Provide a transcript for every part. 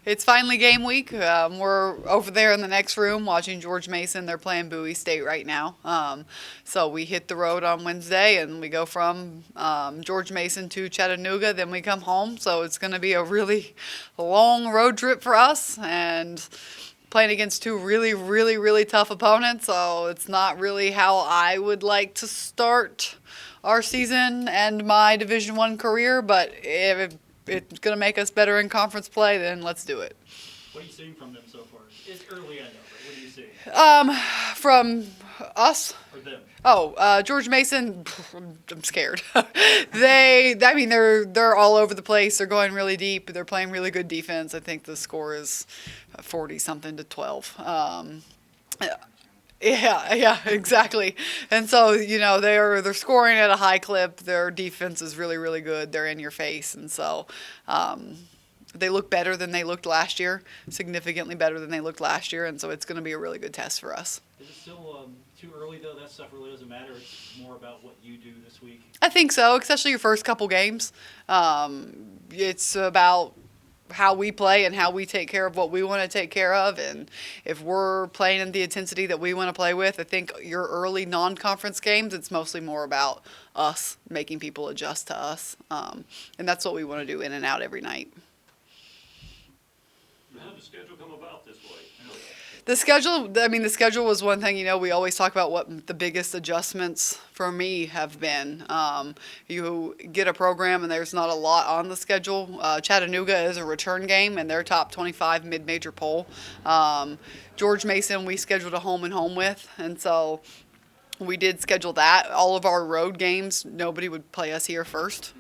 it's finally game week. We're over there in the next room watching George Mason. They're playing Bowie State right now. So we hit the road on Wednesday and we go from George Mason to Chattanooga. Then we come home. So it's going to be a really long road trip for us and playing against two really, really, really tough opponents. So it's not really how I would like to start our season and my Division One career, but if it's going to make us better in conference play, then let's do it. What are you seeing from them so far? It's early, I know, but what are you seeing? From us? For them? Oh, George Mason, I'm scared. They're all over the place. They're going really deep. They're playing really good defense. I think the score is 40 something to 12. Yeah, exactly. And so, they're scoring at a high clip. Their defense is really, really good. They're in your face. And so they look better than they looked last year, significantly better than they looked last year. And so it's going to be a really good test for us. Is it still too early, though? That stuff really doesn't matter. It's more about what you do this week. I think so, especially your first couple games. It's about how we play and how we take care of what we want to take care of. And if we're playing in the intensity that we want to play with, I think your early non-conference games, it's mostly more about us making people adjust to us. And that's what we want to do in and out every night. How did the schedule come about this way? The schedule was one thing, we always talk about what the biggest adjustments for me have been. You get a program and there's not a lot on the schedule. Chattanooga is a return game and they're top 25 mid-major poll. George Mason, we scheduled a home and home with, and so we did schedule that. All of our road games, nobody would play us here first.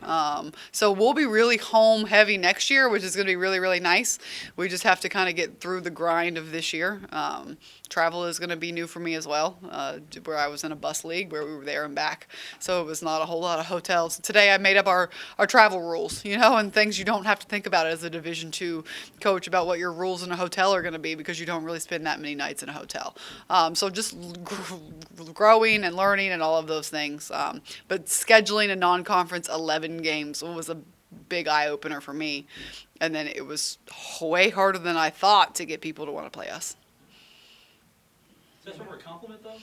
So we'll be really home heavy next year, which is going to be really, really nice. We just have to kind of get through the grind of this year. Travel is going to be new for me as well, where I was in a bus league where we were there and back. So it was not a whole lot of hotels. Today I made up our travel rules, and things you don't have to think about as a Division II coach about what your rules in a hotel are going to be because you don't really spend that many nights in a hotel. So just growing and learning and all of those things. But scheduling a non-conference 11 games was a big eye-opener for me. And then it was way harder than I thought to get people to want to play us. Is that sort of a compliment, though?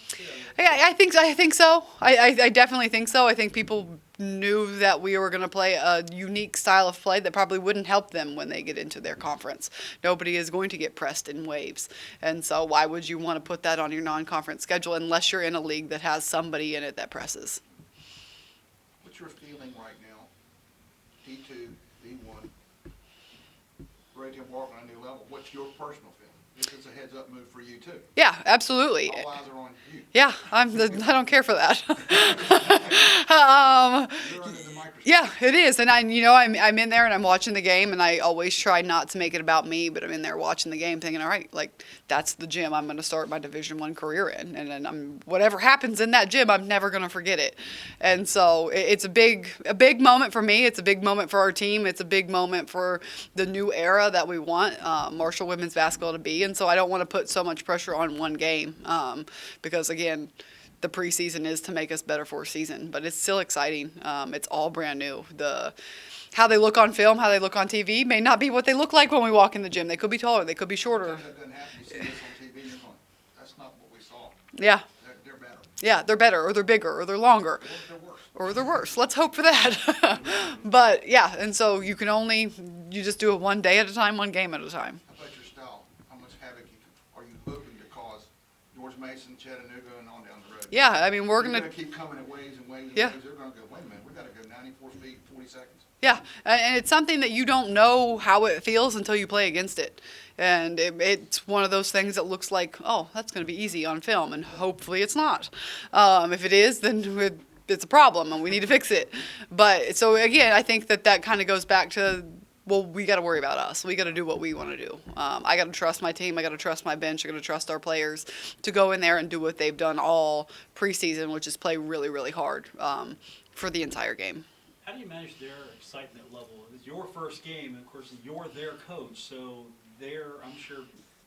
Yeah, I think so. I definitely think so. I think people knew that we were going to play a unique style of play that probably wouldn't help them when they get into their conference. Nobody is going to get pressed in waves. And so why would you want to put that on your non-conference schedule unless you're in a league that has somebody in it that presses? What's your feeling right now? D2, D1, ready to walk on a new level. What's your personal feeling? This is a heads-up move for you, too. Yeah, absolutely. All eyes are on you. Yeah, I don't care for that. You're under the microscope. Yeah, it is, and I'm in there and I'm watching the game, and I always try not to make it about me, but I'm in there watching the game, thinking, all right, like that's the gym I'm going to start my Division I career in, and then whatever happens in that gym, I'm never going to forget it, and so it's a big moment for me. It's a big moment for our team. It's a big moment for the new era that we want Marshall women's basketball to be, and so I don't want to put so much pressure on one game because again, the preseason is to make us better for a season, but it's still exciting. It's all brand new. How they look on film, how they look on TV may not be what they look like when we walk in the gym. They could be taller, they could be shorter. Sometimes that doesn't happen. You see this on TV, you're going, that's not what we saw. Yeah. They're better. Yeah, they're better, or they're bigger, or they're longer, Or they're worse. or they're worse. Let's hope for that. But yeah, and so you just do it one day at a time, one game at a time. How about your style? How much havoc are you hoping to cause George Mason, Chattanooga, and on down the road? Yeah, I mean, we're You're going to keep coming in waves and waves and Yeah. waves. They're going to go, wait a minute, we got to go 94 feet, 40 seconds. Yeah, and it's something that you don't know how it feels until you play against it. And it's one of those things that looks like, oh, that's going to be easy on film, and hopefully it's not. If it is, then it's a problem, and we need to fix it. But so again, I think that kind of goes back to, well, we got to worry about us. We got to do what we want to do. I got to trust my team. I got to trust my bench. I got to trust our players to go in there and do what they've done all preseason, which is play really, really hard for the entire game. How do you manage their excitement level? It's your first game, and of course, you're their coach, so they're, I'm sure,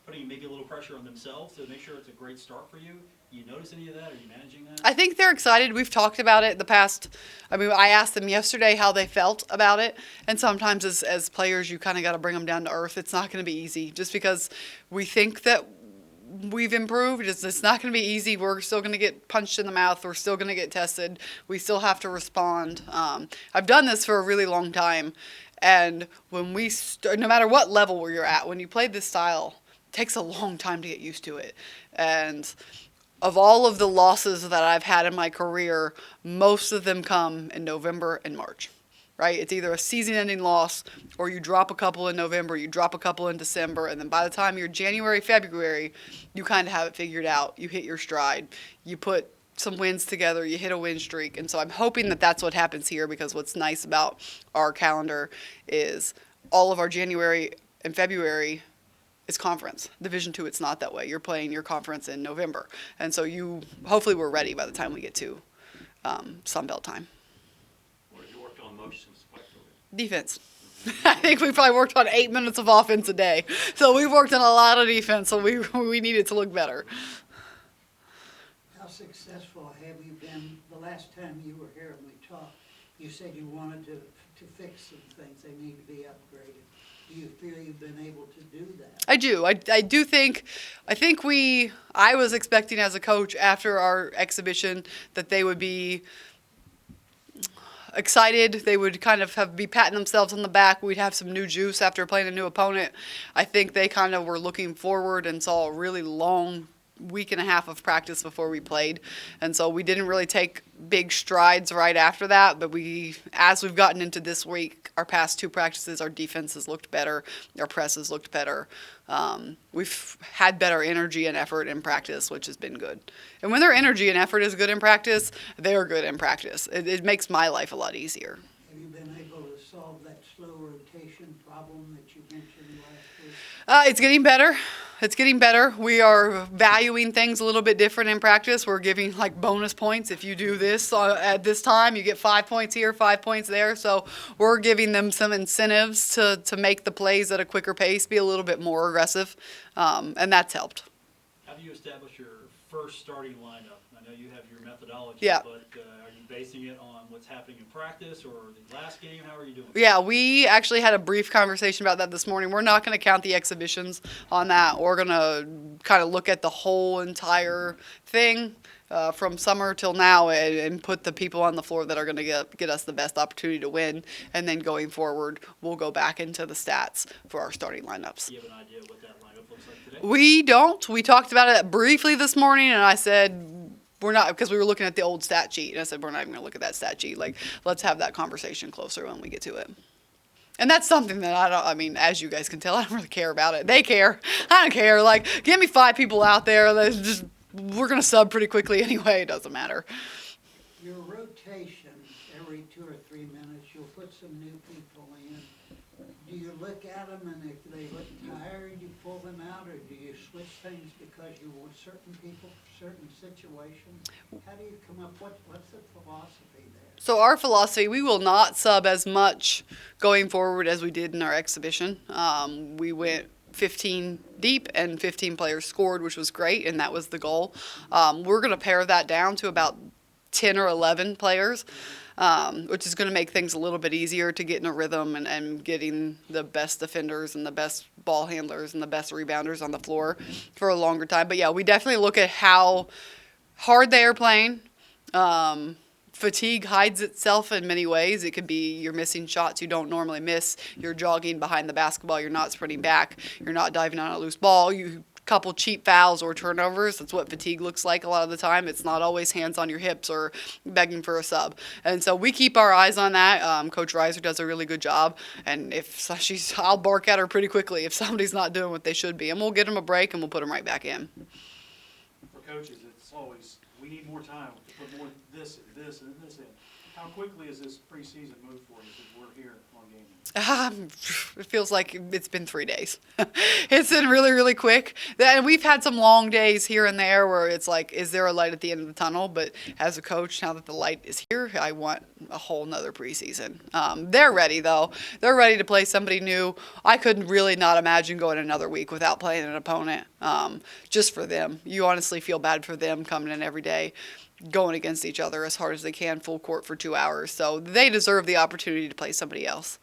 putting maybe a little pressure on themselves to make sure it's a great start for you. You notice any of that? Are you managing that? I think they're excited. We've talked about it the past. I mean, I asked them yesterday how they felt about it. And sometimes as players, you kind of got to bring them down to earth. It's not going to be easy just because we think that we've improved. It's not going to be easy. We're still going to get punched in the mouth. We're still going to get tested. We still have to respond. I've done this for a really long time. And when no matter what level where you're at, when you play this style, it takes a long time to get used to it. And of all of the losses that I've had in my career, most of them come in November and March, right? It's either a season-ending loss or you drop a couple in November, you drop a couple in December, and then by the time you're January, February, you kind of have it figured out. You hit your stride. You put some wins together, you hit a win streak. And so I'm hoping that that's what happens here, because what's nice about our calendar is all of our January and February is conference. Division II, it's not that way. You're playing your conference in November. And so hopefully we're ready by the time we get to Sun Belt time. What have you worked on most since White COVID? Defense. I think we probably worked on 8 minutes of offense a day. So we worked on a lot of defense, so we needed to look better. How successful have you been? The last time you were here and we talked, you said you wanted to fix some things. They need to be upgraded. Do you feel you've been able to do that? I do. I do think, I was expecting as a coach after our exhibition that they would be excited. They would kind of be patting themselves on the back. We'd have some new juice after playing a new opponent. I think they kind of were looking forward and saw a really long week and a half of practice before we played. And so we didn't really take big strides right after that, but as we've gotten into this week, our past 2 practices, our defense has looked better, our press has looked better. We've had better energy and effort in practice, which has been good. And when their energy and effort is good in practice, they're good in practice. It makes my life a lot easier. Have you been able to solve that slow rotation problem that you mentioned last week? It's getting better. It's getting better. We are valuing things a little bit different in practice. We're giving like bonus points. If you do this at this time, you get 5 points here, 5 points there. So we're giving them some incentives to make the plays at a quicker pace, be a little bit more aggressive, and that's helped. How do you establish your first starting lineup? I know you have your methodology, Yeah. but are you basing it on what's happening in practice or the last game? How are you doing? Yeah, we actually had a brief conversation about that this morning. We're not going to count the exhibitions on that. We're going to kind of look at the whole entire thing from summer till now and put the people on the floor that are going to get us the best opportunity to win. And then going forward, we'll go back into the stats for our starting lineups. Do you have an idea what that lineup looks like today? We don't. We talked about it briefly this morning, and I said we're not, because we were looking at the old stat sheet, and I said we're not even going to look at that stat sheet. Like, let's have that conversation closer when we get to it. And that's something that as you guys can tell, I don't really care about it. They care. I don't care. Like, give me 5 people out there. We're going to sub pretty quickly anyway. It doesn't matter. Your rotation, every 2 or 3 minutes, you'll put some new people in. Do you look at them, and if they look tired, you pull them out, or do you switch things because you want certain people for certain situations? How do you come up, what's the philosophy there? So our philosophy, we will not sub as much going forward as we did in our exhibition. We went 15 deep and 15 players scored, which was great, and that was the goal. We're going to pare that down to about 10 or 11 players, which is going to make things a little bit easier to get in a rhythm and getting the best defenders and the best ball handlers and the best rebounders on the floor for a longer time. But yeah, we definitely look at how hard they are playing. Fatigue hides itself in many ways. It could be you're missing shots you don't normally miss. You're jogging behind the basketball. You're not sprinting back. You're not diving on a loose ball. You couple cheap fouls or turnovers. That's what fatigue looks like a lot of the time. It's not always hands on your hips or begging for a sub. And so we keep our eyes on that. Coach Reiser does a really good job. And I'll bark at her pretty quickly if somebody's not doing what they should be. And we'll get them a break and we'll put them right back in. For coaches, it's always, we need more time to put more this and this in. How quickly has this preseason moved for you since we're here on game day? It feels like it's been 3 days. It's been really, really quick. And we've had some long days here and there where it's like, is there a light at the end of the tunnel? But as a coach, now that the light is here, I want a whole nother preseason. They're ready, though. They're ready to play somebody new. I couldn't really not imagine going another week without playing an opponent, just for them. You honestly feel bad for them coming in every day, going against each other as hard as they can, full court for 2 hours. So they deserve the opportunity to play somebody else.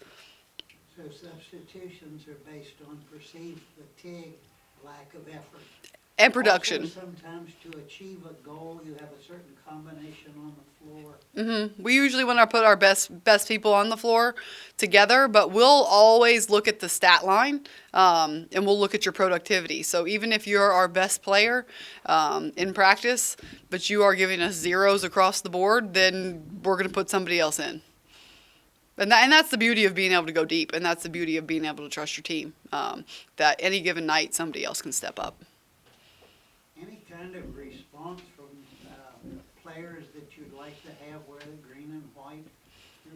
So substitutions are based on perceived fatigue, lack of effort. And production. Also, sometimes to achieve a goal, you have a certain combination on the floor. We usually want to put our best people on the floor together, but we'll always look at the stat line, and we'll look at your productivity. So even if you're our best player in practice, but you are giving us zeros across the board, then we're going to put somebody else in. And that's the beauty of being able to go deep, and that's the beauty of being able to trust your team, that any given night somebody else can step up. Any kind of response from players that you'd like to have wear the green and white,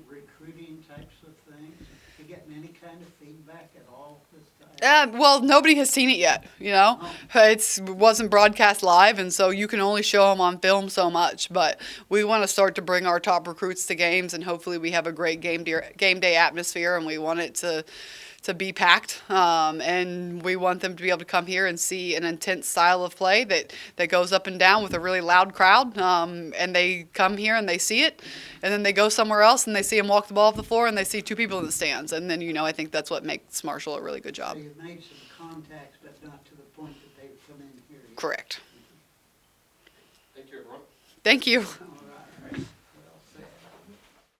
recruiting types of things? You getting any kind of feedback at all this time? Well, nobody has seen it yet, you know. It wasn't broadcast live, and so you can only show them on film so much. But we want to start to bring our top recruits to games, and hopefully we have a great game day atmosphere, and we want it to be packed, and we want them to be able to come here and see an intense style of play that goes up and down with a really loud crowd, and they come here and they see it, and then they go somewhere else and they see them walk the ball off the floor and they see two people in the stands, and then, you know, I think that's what makes Marshall a really good job. So you've made some contacts, but not to the point that they've come in here yet. Correct. Thank you, everyone. Thank you.